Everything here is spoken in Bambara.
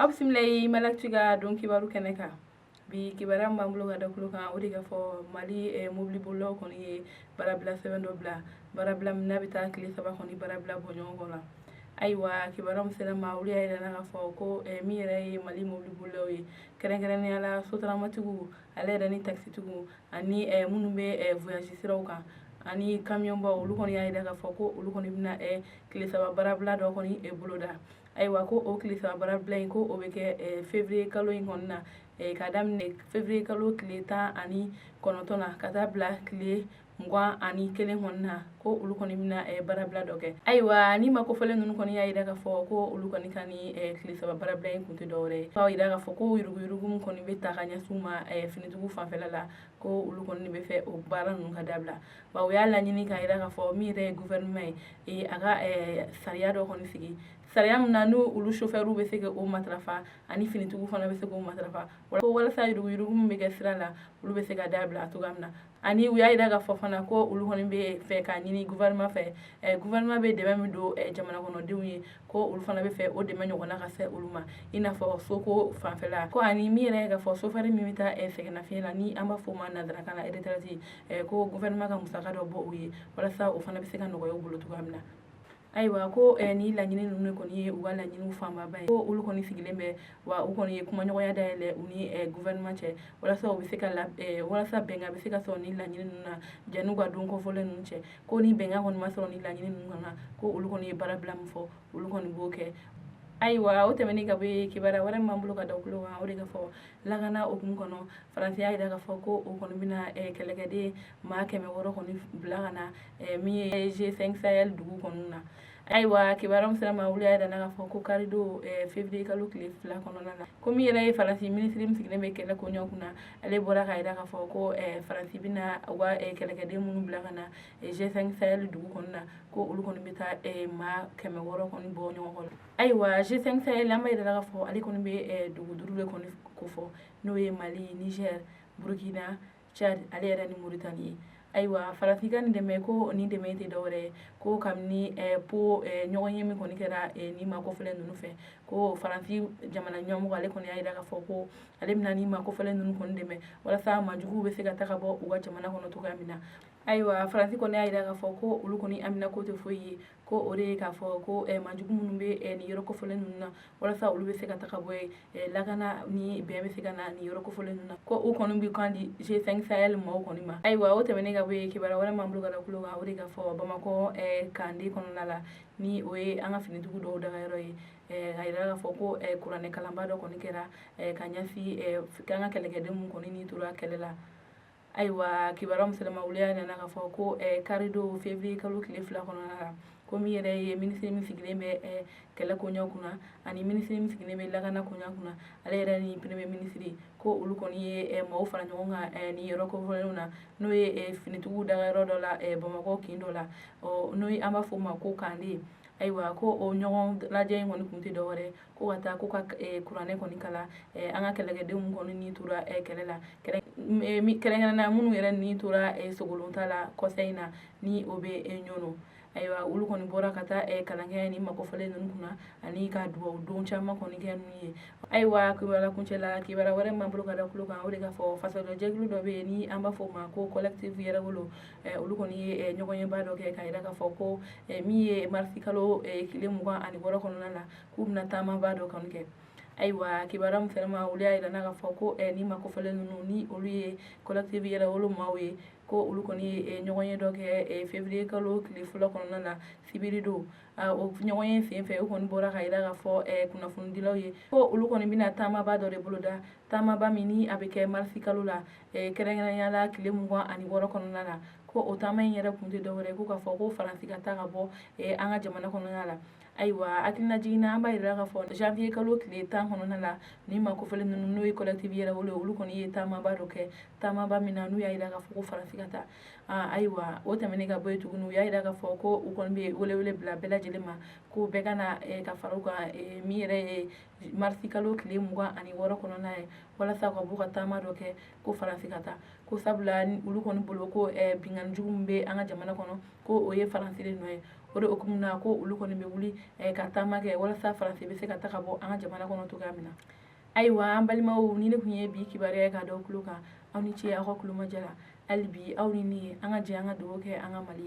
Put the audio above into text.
Absimilai malaktiga don kibaru kɛnɛ bi kibaruya min b'an bolo ka da kulo kan o de ka fɔ Mali mobili bolilaw kɔni ye baarabila sɛbɛn dɔ bila baarabila min n'a bɛ taa tile 3 kɔni baarabila bɔ ɲɔgɔn kɔ la. Ayiwa kibaruya min sera ma olu y'a yir'an na k'a fɔ ko min yɛrɛ ye Mali mobili bolilaw ye kɛrɛnkɛrɛnnenya la sotaramatigiw ale yɛrɛ ni taxitigiw ani minnu bɛ voyage siraw kan ani kamiyɔnbaw olu kɔni y'a jira k'a fɔ ko olu kɔni bɛna tile 3 baarabila dɔ kɔni boloda. Ayiwa ko o tile 3 baarabila in ko o bɛ kɛ février kalo in kɔni na k'a daminɛ février kalo tile 19 na ka taa bila tile 21 kɔni na ko olu kɔni bɛna baarabila dɔ kɛ. Ayiwa ni ma kofɔlen ninnu kɔni y'a jira k'a fɔ ko olu kɔni ka ni tile 3 baarabila in kun tɛ dɔwɛrɛ ye. F'a jira k'a fɔ ko yuruguyurugu min kɔni bɛ ta ka ɲɛsin u ma finitigiw fanfɛla la ko olu kɔni bɛ fɛ o baara ninnu ka dabila. Wa u y'a laɲini k'a jira k'a fɔ min yɛrɛ ye gouvernement ye a ka sariya dɔ kɔni sigi sariya min na n'u olu chauffeur bɛ se k'o matarafa ani finitigiw fana bɛ se k'o matarafa ko walasa yuruguyurugu min bɛ kɛ sira la olu bɛ se ka dabila cogoya min na. Ani u y'a jira k'a fɔ fana ko olu kɔni bɛ fɛ k'a ɲini gouvernement fɛ gouvernement bɛ dɛmɛ min don jamana kɔnɔdenw ye ko olu fana bɛ fɛ o dɛmɛ ɲɔgɔnna ka se olu ma i n'a fɔ soko fanfɛla ko ani min yɛrɛ ye k'a fɔ chauffeur min bɛ taa sɛgɛnnafiɲɛ la ni an b'a fɔ o ma nanzarakan na retraite ko gouvernement ka musaka dɔ bɔ u ye walasa o fana bɛ se ka nɔgɔya u bolo cogoya min na. Ayiwa ko ni laɲini ninnu kɔni ye u ka laɲiniw fanbaba ye ko olu kɔni sigilen bɛ wa u kɔni ye kumaɲɔgɔnya dayɛlɛ u ni gouvernement cɛ walasa u bɛ se ka walasa bɛnkan bɛ se ka sɔrɔ ni laɲini ninnu na jan'u ka don kɔfɔlen ninnu cɛ ko ni bɛnkan kɔni ma sɔrɔ ni laɲini ninnu na ko olu kɔni ye baarabila min fɔ olu kɔni b'o kɛ. Ayiwa o tɛmɛnen ka bɔ yen kibaruya wɛrɛ min b'an bolo ka da kulo kan o de ka fɔ lakana hukumu kɔnɔ Faransi y'a jira k'a fɔ ko o kɔni bɛna kɛlɛkɛden maa 600 kɔni bila ka na min ye G5 Sahel dugu kɔnɔna na. Ayiwa kibaruya min sera ma olu y'a jira k'a fɔ ko karido février kalo tile 2 kɔnɔna na ko min yɛrɛ ye Faransi minisiri min sigilen bɛ kɛlɛ koɲɛw kunna ale bɔra k'a jira k'a fɔ ko Faransi bɛna u ka kɛlɛkɛden minnu bila ka na G5 Sahel dugu kɔnɔna na ko olu kɔni bɛ taa maa 600 kɔni bɔ ɲɔgɔn kɔnɔ. Ayiwa G5 Sahel an b'a jira k'a fɔ ale kɔni bɛ dugu 5 de kɔni kofɔ n'o ye Mali, Niger, Burkina, Tchad ale yɛrɛ ni Mauritanie ye. Ayiwa Faransi ka nin dɛmɛ ko nin dɛmɛ in tɛ dɔwɛrɛ ye ko kabini po ɲɔgɔn ye min kɔni kɛra ni ma kofɔlen ninnu fɛ ko Faransi jamana ɲɛmɔgɔ ale kɔni y'a jira k'a fɔ ko ale bɛna ni ma kofɔlen ninnu kɔni dɛmɛ walasa majuguw bɛ se ka taga bɔ u ka jamana kɔnɔ cogoya min na. Ayiwa Faransi kɔni y'a jira k'a fɔ ko olu kɔni amina ko tɛ foyi ye ko o de ye k'a fɔ ko majugu minnu bɛ nin yɔrɔ kofɔlen ninnu na walasa olu bɛ se ka taga bɔ yen lakana ni bɛn bɛ se ka na nin yɔrɔ kofɔlen ninnu na ko u kɔni bɛ kan di G5 Sahel maaw kɔni ma. Ayiwa o tɛmɛnen ka bɔ yen kibaruya wɛrɛ m'an bolo ka da kulo kan o de ka fɔ Bamakɔ Kande kɔnɔna la ni o ye an ka finitigiw dɔw dagayɔrɔ ye k'a jira k'a fɔ ko kuranɛ kalanba dɔ kɔni kɛra ka ɲɛsin an ka kɛlɛkɛden minnu kɔni ni tora kɛlɛ la. Ayiwa kibaruya min sera ma olu y'a jira k'a fɔ ko karido février kalo tile 2 kɔnɔna la ko min yɛrɛ ye minisiri min sigilen bɛ kɛlɛ koɲɛw kunna ani minisiri min sigilen bɛ lakana koɲɛw kunna ale yɛrɛ ni premier ministre ko olu kɔni ye maaw fara ɲɔgɔn kan nin yɔrɔ kofɔlenw na n'o ye finitigiw dagayɔrɔ dɔ la Bamakɔ kin dɔ la n'o ye an b'a fɔ o ma ko Kande. Ayiwa ko o ɲɔgɔn lajɛ in kɔni kun tɛ dɔwɛrɛ ye ko ka taa ko ka kuranɛ kɔni kalan an ka kɛlɛkɛdenw kɔni ni tora kɛlɛ la kɛrɛnkɛrɛnnenya minnu yɛrɛ ni tora Sogolonta la kɔsa in na ni o bɛ ɲɔnɔ. Ayiwa olu kɔni bɔra ka taa kalan kɛ ni ma kofɔlen ninnu kunna ani ka dugawu don caman kɔni kɛ n'u ye. Ayiwa kibaruya kuncɛ la kibaruya wɛrɛ m'an bolo ka da kulo kan o de ka fɔ fasadɔjɛkulu dɔ bɛ yen ni an b'a fɔ o ma ko collectif yɛrɛwolo olu kɔni ye ɲɔgɔnyeba dɔ kɛ k'a jira k'a fɔ ko min ye marisi kalo tile 26 kɔnɔna na k'u bɛna taamaba dɔ kɔni kɛ. Ayiwa kibaruya min sera ma olu y'a jira k'a fɔ ko ni ma kofɔlen ninnu ni olu ye collectif yɛrɛwolo maaw ye ko olu kɔni ye ɲɔgɔnye dɔ kɛ février kalo tile 2 kɔnɔna na sibiri don o ɲɔgɔnye sen fɛ u kɔni bɔra k'a jira k'a fɔ kunnafonidilaw ye ko olu kɔni bɛna taamaba dɔ de boloda taamaba min ni a bɛ kɛ marisi kalo la kɛrɛnkɛrɛnnenya la tile 26 kɔnɔna na ko o taama in yɛrɛ kun tɛ dɔwɛrɛ ye ko k'a fɔ ko Faransi ka taa ka bɔ an ka jamana kɔnɔna la. Ayiwa hakilina jiginna an b'a jira k'a fɔ janvier kalo tile 10 kɔnɔna la ni ma kofɔlen ninnu n'o ye collectif yɛrɛwolo olu kɔni ye taamaba dɔ kɛ taamaba min na n'u y'a jira k'a fɔ ko Faransi ka taa. ayiwa o tɛmɛnen ka bɔ yen tuguni u y'a yira k'a fɔ ko u kɔni bɛ welewele bila bɛɛ lajɛlen ma ko bɛɛ ka na ka fara u kan min yɛrɛ ye marisi kalo tile 26 kɔnɔna ye walasa ka b'u ka taama dɔ kɛ ko faransi ka taa ko sabula olu kɔni bolo ko binkani jugu min bɛ an ka jamana kɔnɔ ko o ye faransi de nɔ ye o de hukumu na ko olu kɔni bɛ wuli ka taama kɛ walasa faransi bɛ se ka taa ka bɔ an ka jamana kɔnɔ cogoya min na ayiwa an balimaw ni ne tun ye bi kibaruya ka da aw tulo kan aw ni ce aw ka kulomajara hali bi aw ni ne an ka jɛ an ka dugawu kɛ an ka mali ye